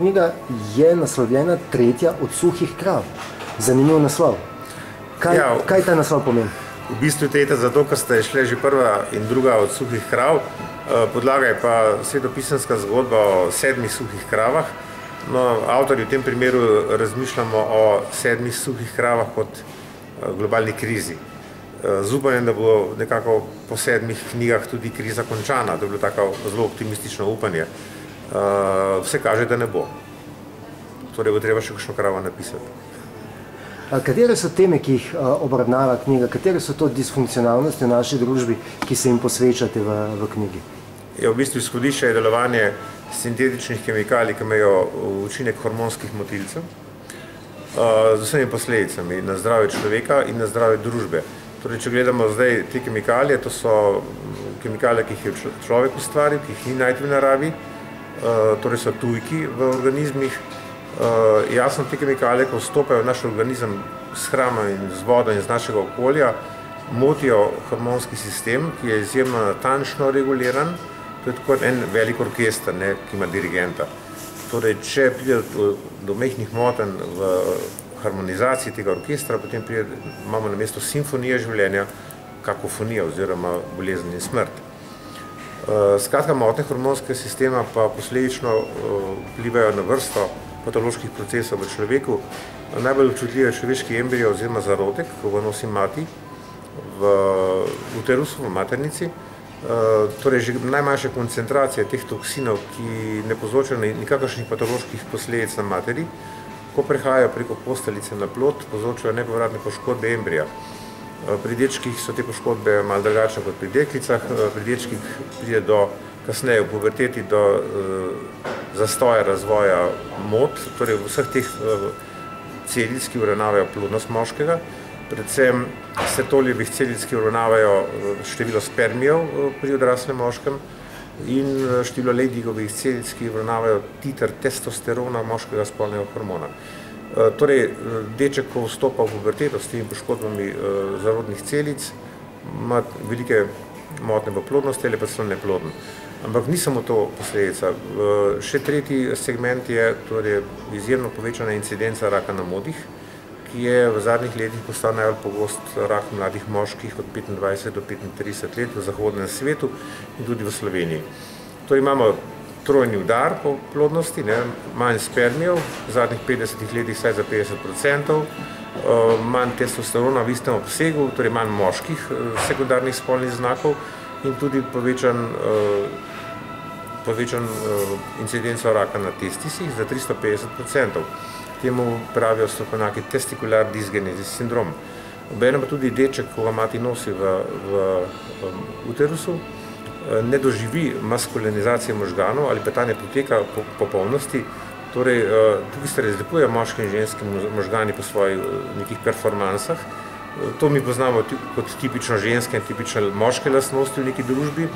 Knjiga je naslovljena Tretja od suhih krav. Zanimiv naslov. Kaj ta naslov pomeni? V bistvu tretja zato, ker sta šle že prva in druga od suhih krav. Podlaga je pa svetopisanska zgodba o 7 suhih kravah. No, avtorji v tem primeru razmišljamo o 7 suhih kravah kot globalni krizi. Z upanjem, da bo nekako po 7 knjigah tudi kriza končana. To je bilo tako zelo optimistično upanje. Vse kaže, da ne bo. Torej bo treba še kakšno kravo napisati. Katere so teme, ki jih obravnava knjiga? Katere so to disfunkcionalnosti v naši družbi, ki se jim posvečate v knjigi? V bistvu izhodišče je delovanje sintetičnih kemikalij, ki imajo učinek hormonskih motilcev, z vsemi posledicami na zdravje človeka in na zdravje družbe. Torej, če gledamo zdaj te kemikalije, to so kemikalije, ki jih je človek ustvaril, ki jih ni najti v naravi, torej so tujki v organizmih. Jasno, te kemikalije, ko vstopajo v naš organizem s hrano in z vodo in z našega okolja, motijo hormonski sistem, ki je izjemno natančno reguliran. To je tako en velik orkester, ki ima dirigenta. Torej, če pride do majhnih motenj v harmonizaciji tega orkestra, potem imamo na mesto simfonije življenja kakofonijo oziroma bolezen in smrt. Skratka, motnje hormonskega sistema pa posledično vplivajo na vrsto patoloških procesov v človeku. Najbolj občutljiv je človeški embrijo oziroma zarodek, ko ga nosi mati v uterusu, v maternici. Torej, že najmanjše koncentracije teh toksinov, ki ne povzročajo nikakršnih patoloških posledic na materi, ko prehajajo preko posteljice na plod, povzročajo nepovratne poškodbe embrija. Pri dečkih so te poškodbe malo drugačne kot pri deklicah. Pri dečkih pride kasneje v puberteti do zastoja razvoja mot, torej vseh teh celic, ki uravnavajo plodnost moškega. Predvsem setoljevih celic, ki uravnavajo število spermijev pri odraslem moškem in število Leydigovih celic, ki uravnavajo titer testosterona moškega spolnega hormona. Torej, deček, ko vstopa v puberteto s temi poškodbami zarodnih celic, ima velike motnje v plodnosti ali pa celo neploden. Ampak ni samo to posledica. Še tretji segment je torej izjemno povečana incidenca raka na modih, ki je v zadnjih letih postal najbolj pogost rak mladih moških od 25 do 35 let v zahodnem svetu in tudi v Sloveniji. Torej imamo trojni udar po plodnosti, manj spermijev, v zadnjih 50 letih vsaj za 50%, manj testosterona v istem obsegu, torej manj moških sekundarnih spolnih znakov in tudi povečan incidenco raka na testisih za 350%. Temu pravijo strokovnjaki testicular dysgenesis sindrom. Obenem pa tudi deček, ko ga mati nosi v uterusu, ne doživi maskulinizacije možganov ali pa ta ne poteka po popolnosti. Torej, tukaj se razlikujejo moški in ženski možgani po svojih nekih performansah. To mi poznamo kot tipično ženske in tipično moške lastnosti v neki družbi.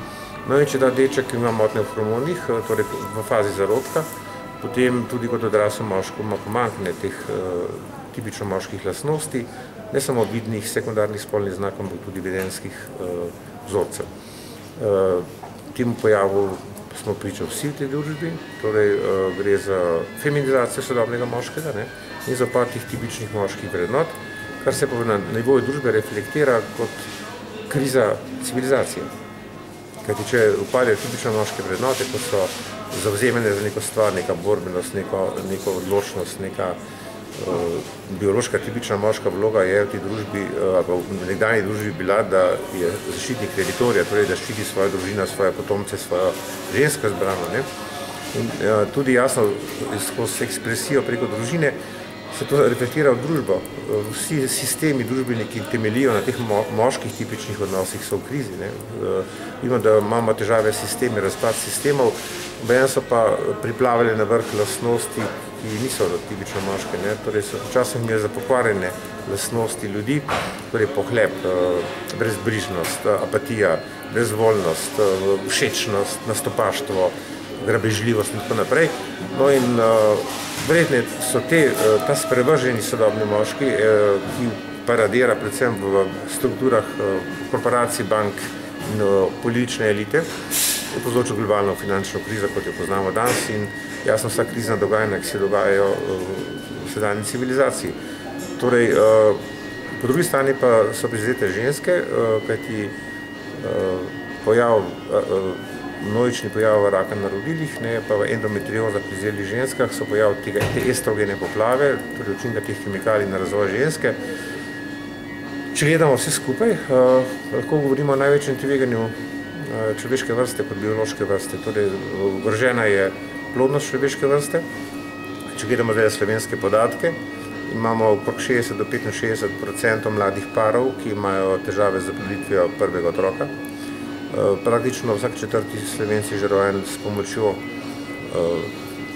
No in če ta deček ima motnje v hormonih, torej v fazi zarodka, potem tudi kot odrasel moško ima pomanjkanje teh tipično moških lastnosti, ne samo vidnih sekundarnih spolnih znakov, ampak tudi vedenjskih vzorcev. Temu pojavu smo priča vsi v tej družbi, torej gre za feminizacijo sodobnega moškega in za upad teh tipičnih moških vrednot, kar se pa na nivoju družbe reflektira kot kriza civilizacije. Kajti če upadajo tipične moške vrednote, kot so zavzemene za neko stvar, neka borbenost, neko odločnost, neka biološka tipična moška vloga je v tej družbi, ali v nekdanji družbi bila, da je zaščitnik teritorija, torej da ščiti svojo družino, svoje potomce, svojo žensko izbrano. In tudi jasno, skozi ekspresijo preko družine se to reflektira v družbo. Vsi sistemi družbeni, ki temeljijo na teh moških tipičnih odnosih, so v krizi. Vidimo, da imamo težave s sistemi, razpad sistemov, obenem so pa priplavili na vrh lastnosti, ki niso tipično moške. Torej so včasih imeli za pokvarjene lastnosti ljudi, torej pohlep, brezbrižnost, apatija, brezvoljnost, všečnost, nastopaštvo, grabežljivost in tako naprej. No in verjetno so ta sprevrženi sodobni moški, ki paradira predvsem v strukturah korporacij, bank in politične elite, je povzročil globalno finančno krizo, kot jo poznamo danes, in jasno vsa krizna dogajanja, ki se dogajajo v sedanji civilizaciji. Torej, po drugi strani pa so prizadete ženske, kajti množični pojav raka na rodilih, pa v endometriozah pri zrelih ženskah so pojav te estrogene poplave, torej učinka teh kemikalij na razvoj ženske. Če gledamo vse skupaj, lahko govorimo o največjem tveganju človeške vrste kot biološke vrste. Torej, ogrožena je plodnost človeške vrste. Če gledamo zdaj slovenske podatke, imamo okrog 60 do 65% mladih parov, ki imajo težave z oploditvijo prvega otroka. Praktično vsak četrti Slovenci je že rojen s pomočjo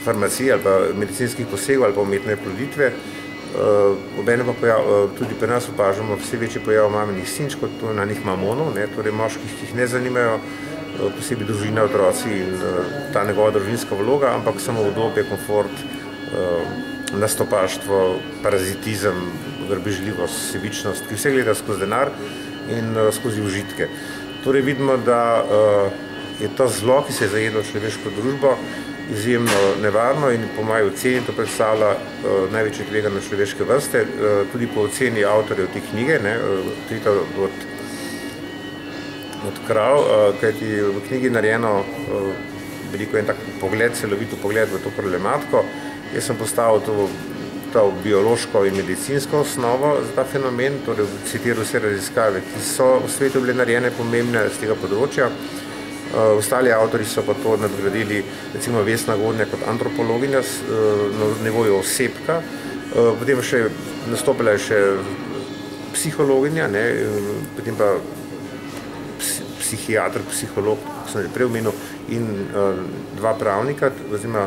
farmacije ali pa medicinskih posegov ali pa umetne oploditve. Obenem pa tudi pri nas opažamo vse večji pojav maminih sinčk, kot nanih mamonov, torej moških, ki jih ne zanimajo, posebej družina, otroci in ta njegova družinska vloga, ampak samo udobje, komfort, nastopaštvo, parazitizem, grbežljivost, sebičnost, ki vse gleda skozi denar in skozi užitke. Torej vidimo, da je to zlo, ki se je zajedlo v človeško družbo, izjemno nevarno in po moji oceni to predstavlja največje tveganje človeške vrste, tudi po oceni avtorjev te knjige, Krita od krav, kajti v knjigi je narejeno veliko en tak pogled, celovit pogled v to problematiko. Jaz sem postavil to biološko in medicinsko osnovo za ta fenomen, torej citiral vse raziskave, ki so v svetu bile narejene pomembne z tega področja. Ostali avtori so pa to nadgradili, recimo Vesna Godnja kot antropologinja na nivoju osebka, potem še nastopila je še psihologinja, potem pa psihiater, psiholog, kot sem že prej omenil, in dva pravnika, oziroma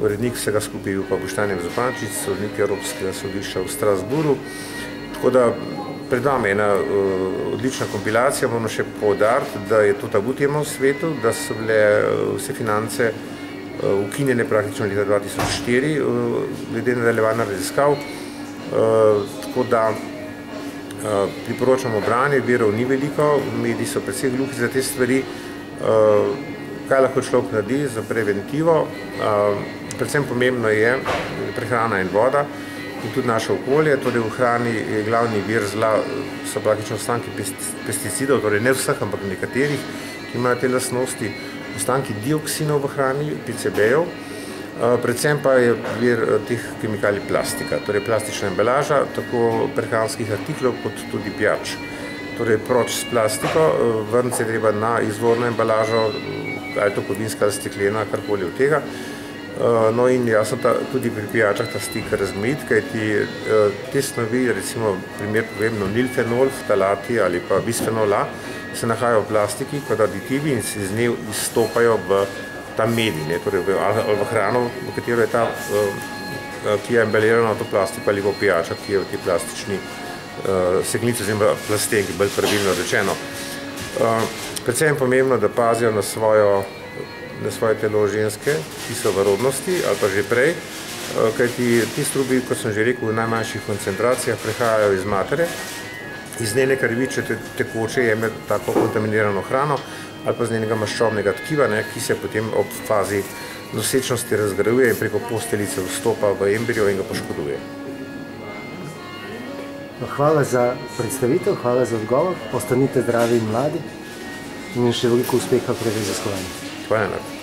urednik vsega skupaj je pa Boštjan Zupančič, sodnik Evropskega sodišča v Strasbourgu. Tako da pred vami je ena odlična kompilacija, moramo še poudariti, da je to tabu tema v svetu, da so bile vse finance ukinjene praktično leta 2004, glede nadaljevanja raziskav. Tako da priporočamo branje, virov ni veliko, mediji so precej gluhi za te stvari. Kaj lahko človek naredi za preventivo? Predvsem pomembno je prehrana in voda in tudi naše okolje. Torej v hrani je glavni vir zla, so praktično ostanki pesticidov, torej ne vseh, ampak nekaterih, ki imajo te lastnosti, ostanki dioksinov v hrani, PCB-jev, predvsem pa je vir teh kemikalij plastika, torej plastična embalaža, tako prehranskih artiklov kot tudi pijač. Torej proč s plastiko, vrniti se treba na izvorno embalažo, ali to kovinska ali steklena, karkoli od tega. No in jasno tudi pri pijačah ta stik razmejiti, kajti te snovi, recimo primer povem, nonilfenol, ftalati ali pa bisfenol A, se nahajajo v plastiki kot aditivi in se iz nje izstopajo v ta medij, torej v hrano, v katero je ta, ki je embalirana v to plastiko, ali v pijačah, ki je v tej plastični steklenici oziroma plastenki, bolj pravilno rečeno. Predvsem je pomembno, da pazijo na svoje telo ženske, ki so v rodnosti ali pa že prej, kajti ti strupi, kot sem že rekel, v najmanjših koncentracijah prihajajo iz matere, iz njene krvi, če tekoče jemlje tako kontaminirano hrano, ali pa z njenega maščobnega tkiva, ki se potem ob fazi nosečnosti razgrajuje in preko posteljice vstopa v embrijo in ga poškoduje. Hvala za predstavitev, hvala za odgovor, ostanite zdravi in mladi in še veliko uspeha pri raziskovanju. Hvala.